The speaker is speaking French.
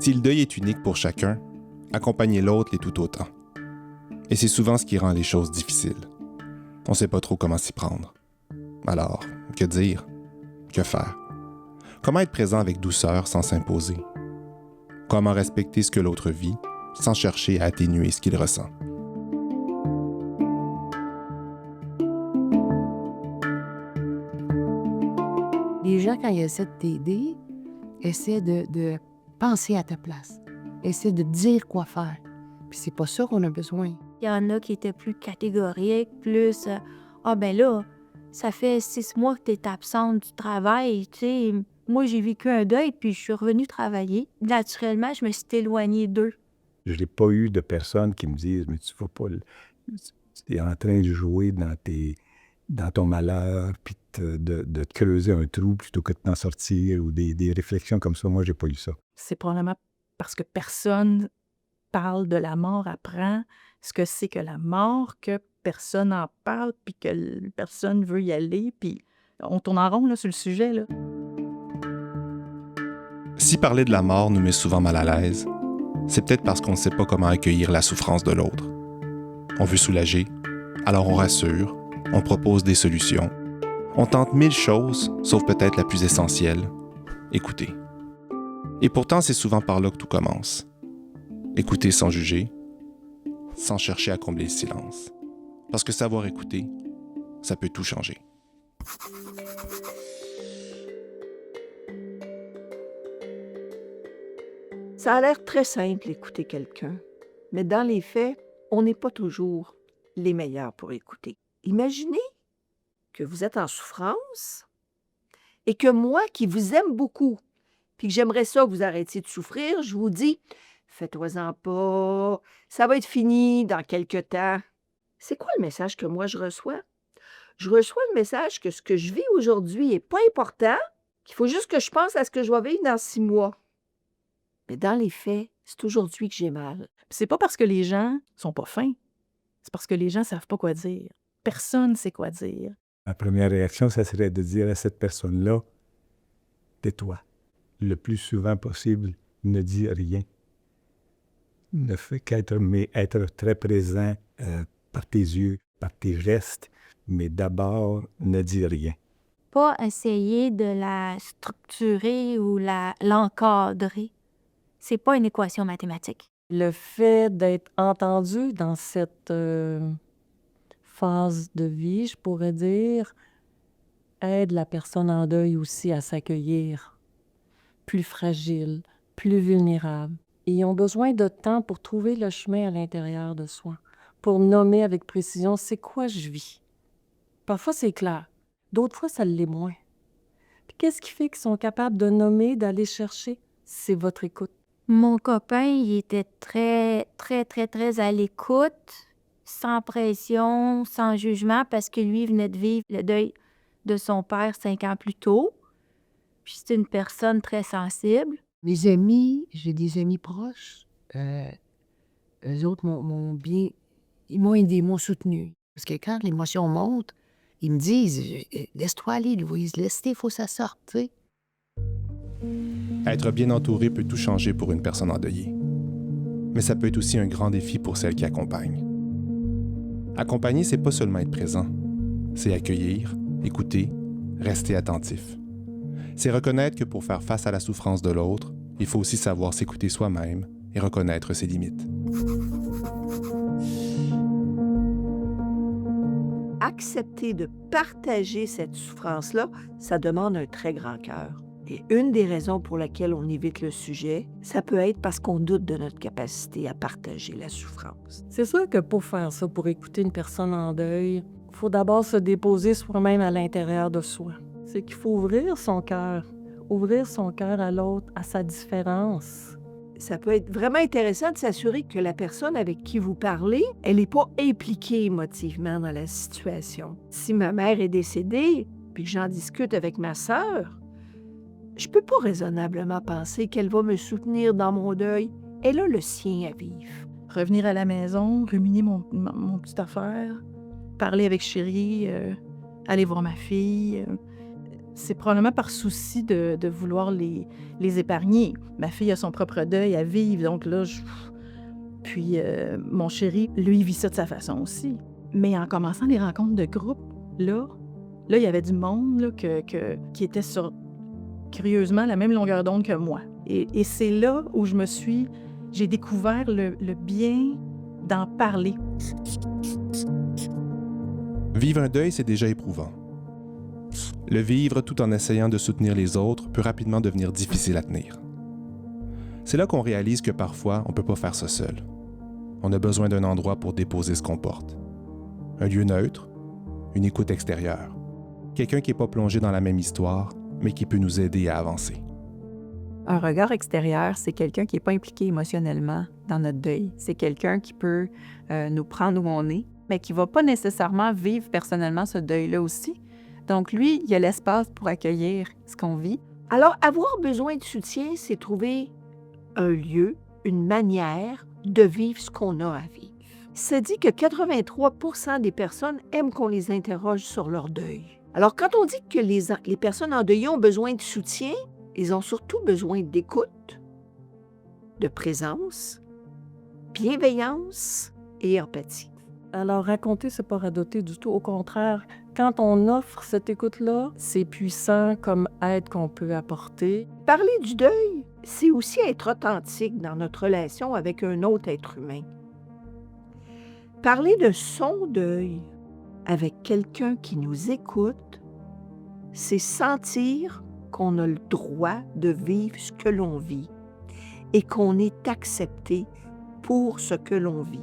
Si le deuil est unique pour chacun, accompagner l'autre l'est tout autant. Et c'est souvent ce qui rend les choses difficiles. On ne sait pas trop comment s'y prendre. Alors, que dire? Que faire? Comment être présent avec douceur sans s'imposer? Comment respecter ce que l'autre vit sans chercher à atténuer ce qu'il ressent? Les gens, quand ils essaient de t'aider, essaient de penser à ta place. Essaient de dire quoi faire. Puis c'est pas ça qu'on a besoin. Il y en a qui étaient plus catégoriques, plus ah ben là, ça fait 6 mois que tu es absente du travail, tu sais. Moi, j'ai vécu un deuil, puis je suis revenue travailler. Naturellement, je me suis éloignée d'eux. Je n'ai pas eu de personnes qui me disent « Mais tu vas pas... Tu es en train de jouer dans ton malheur, puis de te creuser un trou plutôt que de t'en sortir » ou des réflexions comme ça. Moi, j'ai pas eu ça. C'est probablement parce que personne parle de la mort, apprend ce que c'est que la mort, que personne n'en parle, puis que personne veut y aller, puis on tourne en rond là, sur le sujet. Là. Si parler de la mort nous met souvent mal à l'aise, c'est peut-être parce qu'on ne sait pas comment accueillir la souffrance de l'autre. On veut soulager, alors on rassure, on propose des solutions. On tente 1000 choses, sauf peut-être la plus essentielle, écouter. Et pourtant, c'est souvent par là que tout commence. Écouter sans juger, sans chercher à combler le silence. Parce que savoir écouter, ça peut tout changer. Ça a l'air très simple, écouter quelqu'un. Mais dans les faits, on n'est pas toujours les meilleurs pour écouter. Imaginez que vous êtes en souffrance et que moi, qui vous aime beaucoup, puis que j'aimerais ça que vous arrêtiez de souffrir, je vous dis « Fais-toi-en pas, ça va être fini dans quelque temps. » C'est quoi le message que moi je reçois? Je reçois le message que ce que je vis aujourd'hui n'est pas important, qu'il faut juste que je pense à ce que je vais vivre dans 6 mois. Mais dans les faits, c'est aujourd'hui que j'ai mal. Puis c'est pas parce que les gens sont pas fins, c'est parce que les gens savent pas quoi dire. Personne sait quoi dire. Ma première réaction, ça serait de dire à cette personne-là « Tais-toi. » Le plus souvent possible, ne dis rien. Ne fais qu'être être très présent par tes yeux, par tes gestes, mais d'abord, ne dis rien. Pas essayer de la structurer ou l'encadrer. C'est pas une équation mathématique. Le fait d'être entendu dans cette phase de vie, je pourrais dire, aide la personne en deuil aussi à s'accueillir plus fragile, plus vulnérable. Et ils ont besoin de temps pour trouver le chemin à l'intérieur de soi, pour nommer avec précision c'est quoi je vis. Parfois c'est clair, d'autres fois ça l'est moins. Puis qu'est-ce qui fait qu'ils sont capables de nommer, d'aller chercher? C'est votre écoute. Mon copain, il était très, très, très, très à l'écoute, sans pression, sans jugement, parce que lui venait de vivre le deuil de son père 5 ans plus tôt. Puis c'est une personne très sensible. Mes amis, j'ai des amis proches, eux autres ils m'ont aidé, ils m'ont soutenu. Parce que quand l'émotion monte, ils me disent « Laisse-toi aller, Louise, laisse-toi, il faut que ça sorte, tu sais. » Être bien entouré peut tout changer pour une personne endeuillée. Mais ça peut être aussi un grand défi pour celle qui accompagne. Accompagner, c'est pas seulement être présent. C'est accueillir, écouter, rester attentif. C'est reconnaître que pour faire face à la souffrance de l'autre, il faut aussi savoir s'écouter soi-même et reconnaître ses limites. Accepter de partager cette souffrance-là, ça demande un très grand cœur. Et une des raisons pour lesquelles on évite le sujet, ça peut être parce qu'on doute de notre capacité à partager la souffrance. C'est sûr que pour faire ça, pour écouter une personne en deuil, il faut d'abord se déposer soi-même à l'intérieur de soi. C'est qu'il faut ouvrir son cœur à l'autre, à sa différence. Ça peut être vraiment intéressant de s'assurer que la personne avec qui vous parlez, elle n'est pas impliquée émotivement dans la situation. Si ma mère est décédée, puis que j'en discute avec ma sœur, je peux pas raisonnablement penser qu'elle va me soutenir dans mon deuil. Elle a le sien à vivre. Revenir à la maison, ruminer mon petite affaire, parler avec chérie, aller voir ma fille. C'est probablement par souci de vouloir les épargner. Ma fille a son propre deuil à vivre, donc là, Puis mon chéri, lui, il vit ça de sa façon aussi. Mais en commençant les rencontres de groupe, là il y avait du monde là, qui était sur, curieusement, la même longueur d'onde que moi. Et c'est là où j'ai découvert le bien d'en parler. Vivre un deuil, c'est déjà éprouvant. Le vivre tout en essayant de soutenir les autres peut rapidement devenir difficile à tenir. C'est là qu'on réalise que parfois, on ne peut pas faire ça seul. On a besoin d'un endroit pour déposer ce qu'on porte. Un lieu neutre, une écoute extérieure. Quelqu'un qui n'est pas plongé dans la même histoire, mais qui peut nous aider à avancer. Un regard extérieur, c'est quelqu'un qui n'est pas impliqué émotionnellement dans notre deuil. C'est quelqu'un qui peut nous prendre où on est, mais qui ne va pas nécessairement vivre personnellement ce deuil-là aussi. Donc lui, il y a l'espace pour accueillir ce qu'on vit. Alors, avoir besoin de soutien, c'est trouver un lieu, une manière de vivre ce qu'on a à vivre. Ça dit que 83% des personnes aiment qu'on les interroge sur leur deuil. Alors, quand on dit que les personnes endeuillées ont besoin de soutien, ils ont surtout besoin d'écoute, de présence, bienveillance et empathie. Alors, raconter, c'est pas radoter du tout. Au contraire, quand on offre cette écoute-là, c'est puissant comme aide qu'on peut apporter. Parler du deuil, c'est aussi être authentique dans notre relation avec un autre être humain. Parler de son deuil avec quelqu'un qui nous écoute, c'est sentir qu'on a le droit de vivre ce que l'on vit et qu'on est accepté pour ce que l'on vit.